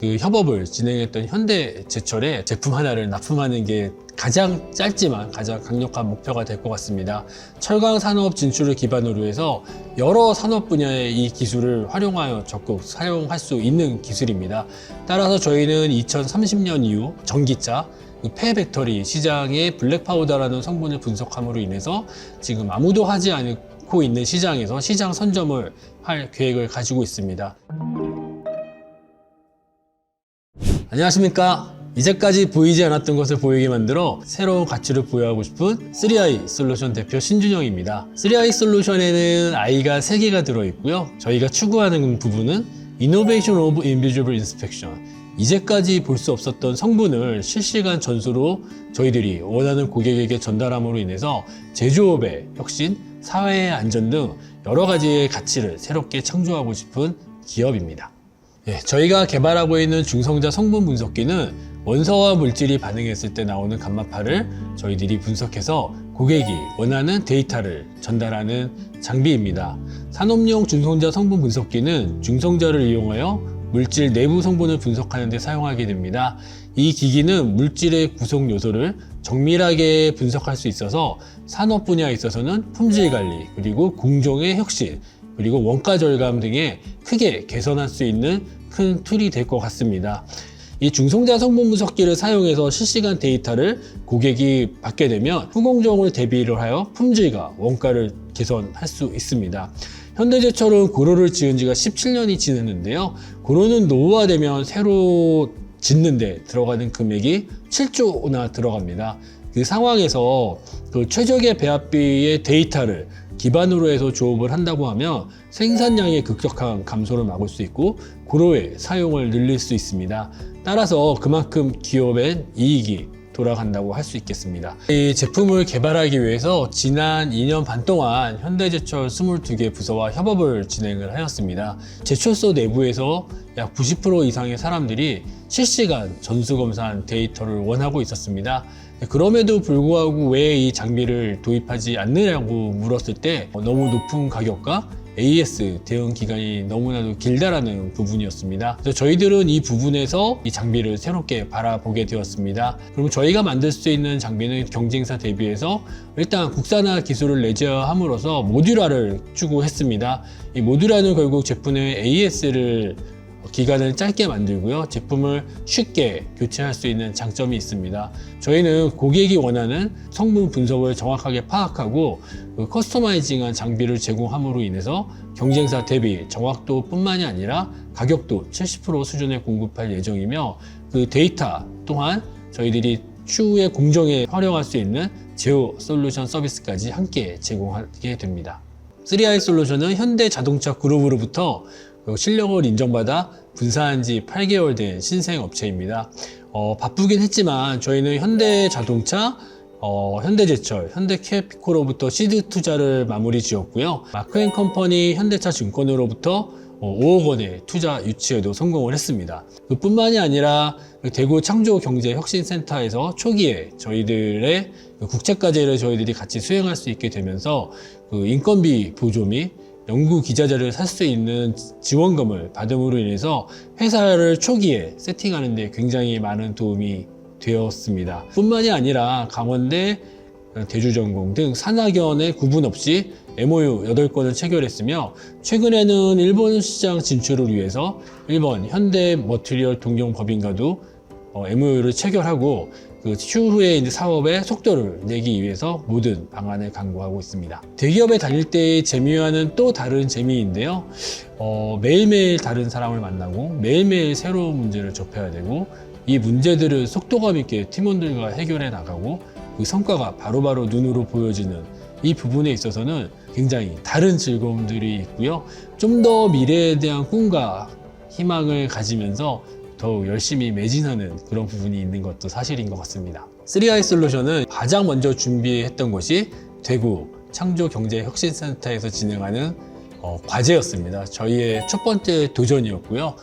그 협업을 진행했던 현대제철에 제품 하나를 납품하는 게 가장 짧지만 가장 강력한 목표가 될 것 같습니다. 철강 산업 진출을 기반으로 해서 여러 산업 분야의 이 기술을 활용하여 적극 사용할 수 있는 기술입니다. 따라서 저희는 2030년 이후 전기차, 폐배터리 시장의 블랙파우더라는 성분을 분석함으로 인해서 지금 아무도 하지 않고 있는 시장에서 시장 선점을 할 계획을 가지고 있습니다. 안녕하십니까. 이제까지 보이지 않았던 것을 보이게 만들어 새로운 가치를 부여하고 싶은 3i 솔루션 대표 신준영입니다. 3i 솔루션에는 I가 3개가 들어있고요. 저희가 추구하는 부분은 Innovation of Invisible Inspection, 이제까지 볼 수 없었던 성분을 실시간 전수로 저희들이 원하는 고객에게 전달함으로 인해서 제조업의 혁신, 사회의 안전 등 여러 가지의 가치를 새롭게 창조하고 싶은 기업입니다. 저희가 개발하고 있는 중성자 성분 분석기는 원소와 물질이 반응했을 때 나오는 감마파를 저희들이 분석해서 고객이 원하는 데이터를 전달하는 장비입니다. 산업용 중성자 성분 분석기는 중성자를 이용하여 물질 내부 성분을 분석하는 데 사용하게 됩니다. 이 기기는 물질의 구성 요소를 정밀하게 분석할 수 있어서 산업 분야에 있어서는 품질 관리, 그리고 공정의 혁신, 그리고 원가 절감 등에 크게 개선할 수 있는 큰 툴이 될 것 같습니다. 이 중성자 성분 분석기를 사용해서 실시간 데이터를 고객이 받게 되면 후공정을 대비를 하여 품질과 원가를 개선할 수 있습니다. 현대제철은 고로를 지은 지가 17년이 지났는데요. 고로는 노후화되면 새로 짓는데 들어가는 금액이 7조나 들어갑니다. 그 상황에서 그 최적의 배합비의 데이터를 기반으로 해서 조업을 한다고 하면 생산량의 급격한 감소를 막을 수 있고 고로의 사용을 늘릴 수 있습니다. 따라서 그만큼 기업엔 이익이 돌아간다고 할 수 있겠습니다. 이 제품을 개발하기 위해서 지난 2년 반 동안 현대제철 22개 부서와 협업을 진행을 하였습니다. 제철소 내부에서 약 90% 이상의 사람들이 실시간 전수검사한 데이터를 원하고 있었습니다. 그럼에도 불구하고 왜 이 장비를 도입하지 않느냐고 물었을 때 너무 높은 가격과 AS 대응 기간이 너무나도 길다라는 부분이었습니다. 그래서 저희들은 이 부분에서 이 장비를 새롭게 바라보게 되었습니다. 그럼 저희가 만들 수 있는 장비는 경쟁사 대비해서 일단 국산화 기술을 내재함으로써 모듈화를 추구했습니다. 이 모듈화는 결국 제품의 AS를 기간을 짧게 만들고요. 제품을 쉽게 교체할 수 있는 장점이 있습니다. 저희는 고객이 원하는 성분 분석을 정확하게 파악하고 커스터마이징한 장비를 제공함으로 인해서 경쟁사 대비 정확도 뿐만이 아니라 가격도 70% 수준에 공급할 예정이며 그 데이터 또한 저희들이 추후에 공정에 활용할 수 있는 제어 솔루션 서비스까지 함께 제공하게 됩니다. 3i 솔루션은 현대자동차 그룹으로부터 실력을 인정받아 분사한 지 8개월 된 신생 업체입니다. 바쁘긴 했지만 저희는 현대자동차, 현대제철, 현대캐피코로부터 시드 투자를 마무리 지었고요. 마크앤컴퍼니 현대차증권으로부터 5억 원의 투자 유치에도 성공을 했습니다. 그뿐만이 아니라 대구 창조경제혁신센터에서 초기에 저희들의 국책과제를 저희들이 같이 수행할 수 있게 되면서 인건비 보조 및 연구 기자재를 살 수 있는 지원금을 받음으로 인해서 회사를 초기에 세팅하는 데 굉장히 많은 도움이 되었습니다. 뿐만이 아니라 강원대, 대주전공 등 산학연의 구분 없이 MOU 8건을 체결했으며 최근에는 일본 시장 진출을 위해서 일본 현대머티리얼 동경법인과도 MOU를 체결하고 그 추후에 이제 사업의 속도를 내기 위해서 모든 방안을 강구하고 있습니다. 대기업에 다닐 때의 재미와는 또 다른 재미인데요. 매일매일 다른 사람을 만나고 매일매일 새로운 문제를 접해야 되고 이 문제들을 속도감 있게 팀원들과 해결해 나가고 그 성과가 바로바로 눈으로 보여지는 이 부분에 있어서는 굉장히 다른 즐거움들이 있고요. 좀 더 미래에 대한 꿈과 희망을 가지면서 더욱 열심히 매진하는 그런 부분이 있는 것도 사실인 것 같습니다. 3i 솔루션은 가장 먼저 준비했던 것이 대구 창조경제혁신센터에서 진행하는 과제였습니다. 저희의 첫 번째 도전이었고요.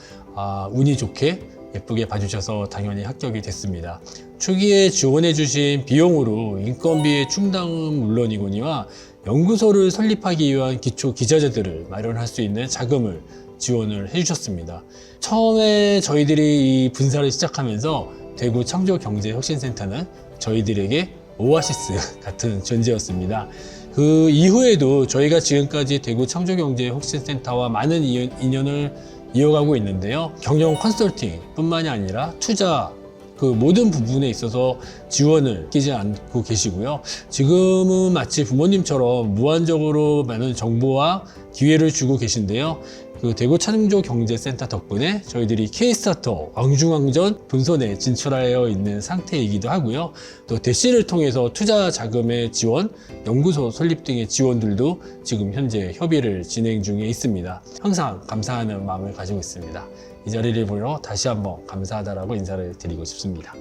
운이 좋게 예쁘게 봐주셔서 당연히 합격이 됐습니다. 초기에 지원해주신 비용으로 인건비의 충당은 물론이거니와 연구소를 설립하기 위한 기초 기자재들을 마련할 수 있는 자금을 지원을 해주셨습니다. 처음에 저희들이 이 분사를 시작하면서 대구 창조경제혁신센터는 저희들에게 오아시스 같은 존재였습니다. 그 이후에도 저희가 지금까지 대구 창조경제혁신센터와 많은 인연을 이어가고 있는데요. 경영 컨설팅 뿐만이 아니라 투자, 그 모든 부분에 있어서 지원을 끼지 않고 계시고요. 지금은 마치 부모님처럼 무한적으로 많은 정보와 기회를 주고 계신데요. 그 대구 창조경제센터 덕분에 저희들이 K스타터 왕중왕전 본선에 진출하여 있는 상태이기도 하고요. 또 대시를 통해서 투자 자금의 지원, 연구소 설립 등의 지원들도 지금 현재 협의를 진행 중에 있습니다. 항상 감사하는 마음을 가지고 있습니다. 이 자리를 보러 다시 한번 감사하다라고 인사를 드리고 싶습니다.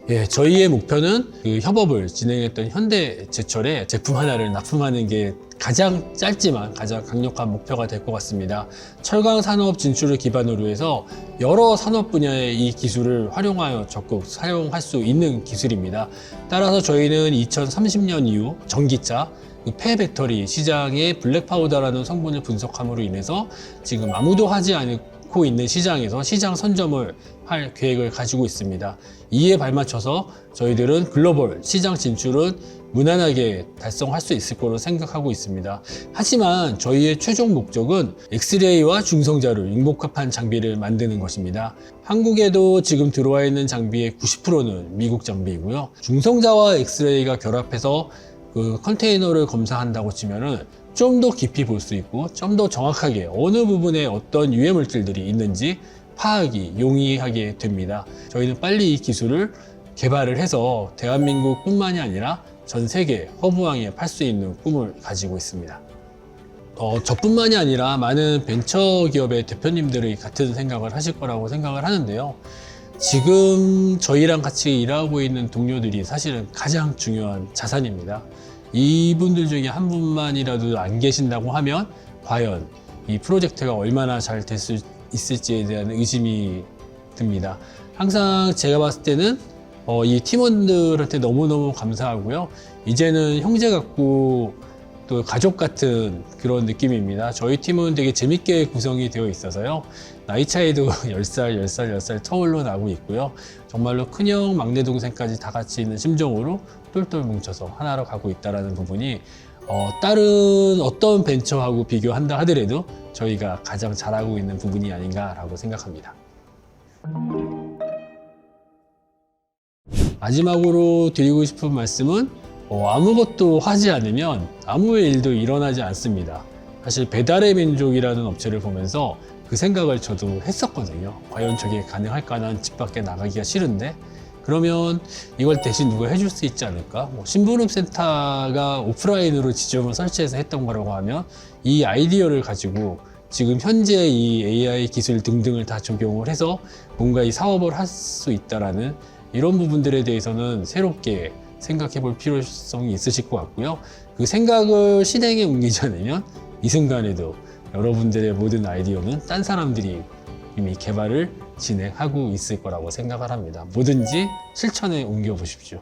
예, 저희의 목표는 그 협업을 진행했던 현대제철에 제품 하나를 납품하는 게 가장 짧지만 가장 강력한 목표가 될 것 같습니다. 철강 산업 진출을 기반으로 해서 여러 산업 분야의 이 기술을 활용하여 적극 사용할 수 있는 기술입니다. 따라서 저희는 2030년 이후 전기차, 폐배터리 시장의 블랙파우더라는 성분을 분석함으로 인해서 지금 아무도 하지 않고 있는 시장에서 시장 선점을 할 계획을 가지고 있습니다. 이에 발맞춰서 저희들은 글로벌 시장 진출은 무난하게 달성할 수 있을 거로 생각하고 있습니다. 하지만 저희의 최종 목적은 엑스레이와 중성자를 융복합한 장비를 만드는 것입니다. 한국에도 지금 들어와 있는 장비의 90%는 미국 장비이고요. 중성자와 엑스레이가 결합해서 그 컨테이너를 검사한다고 치면은 좀 더 깊이 볼 수 있고 좀 더 정확하게 어느 부분에 어떤 유해 물질들이 있는지 파악이 용이하게 됩니다. 저희는 빨리 이 기술을 개발을 해서 대한민국 뿐만이 아니라 전 세계 허브왕에 팔 수 있는 꿈을 가지고 있습니다. 저뿐만이 아니라 많은 벤처기업의 대표님들이 같은 생각을 하실 거라고 생각을 하는데요. 지금 저희랑 같이 일하고 있는 동료들이 사실은 가장 중요한 자산입니다. 이분들 중에 한 분만이라도 안 계신다고 하면 과연 이 프로젝트가 얼마나 잘 될 수 있을지에 대한 의심이 듭니다. 항상 제가 봤을 때는 이 팀원들한테 너무너무 감사하고요. 이제는 형제 같고 또 가족 같은 그런 느낌입니다. 저희 팀은 되게 재밌게 구성이 되어 있어서요. 나이 차이도 10살 터울로 나고 있고요. 정말로 큰형, 막내 동생까지 다 같이 있는 심정으로 똘똘 뭉쳐서 하나로 가고 있다는 부분이 다른 어떤 벤처하고 비교한다 하더라도 저희가 가장 잘하고 있는 부분이 아닌가라고 생각합니다. 마지막으로 드리고 싶은 말씀은 아무것도 하지 않으면 아무 일도 일어나지 않습니다. 사실 배달의 민족이라는 업체를 보면서 그 생각을 저도 했었거든요. 과연 저게 가능할까? 난 집 밖에 나가기가 싫은데 그러면 이걸 대신 누가 해줄 수 있지 않을까? 신부름센터가 오프라인으로 지점을 설치해서 했던 거라고 하면 이 아이디어를 가지고 지금 현재 이 AI 기술 등등을 다 적용을 해서 뭔가 이 사업을 할 수 있다라는 이런 부분들에 대해서는 새롭게 생각해 볼 필요성이 있으실 것 같고요. 그 생각을 실행에 옮기지 않으면 이 순간에도 여러분들의 모든 아이디어는 딴 사람들이 이미 개발을 진행하고 있을 거라고 생각을 합니다. 뭐든지 실천에 옮겨 보십시오.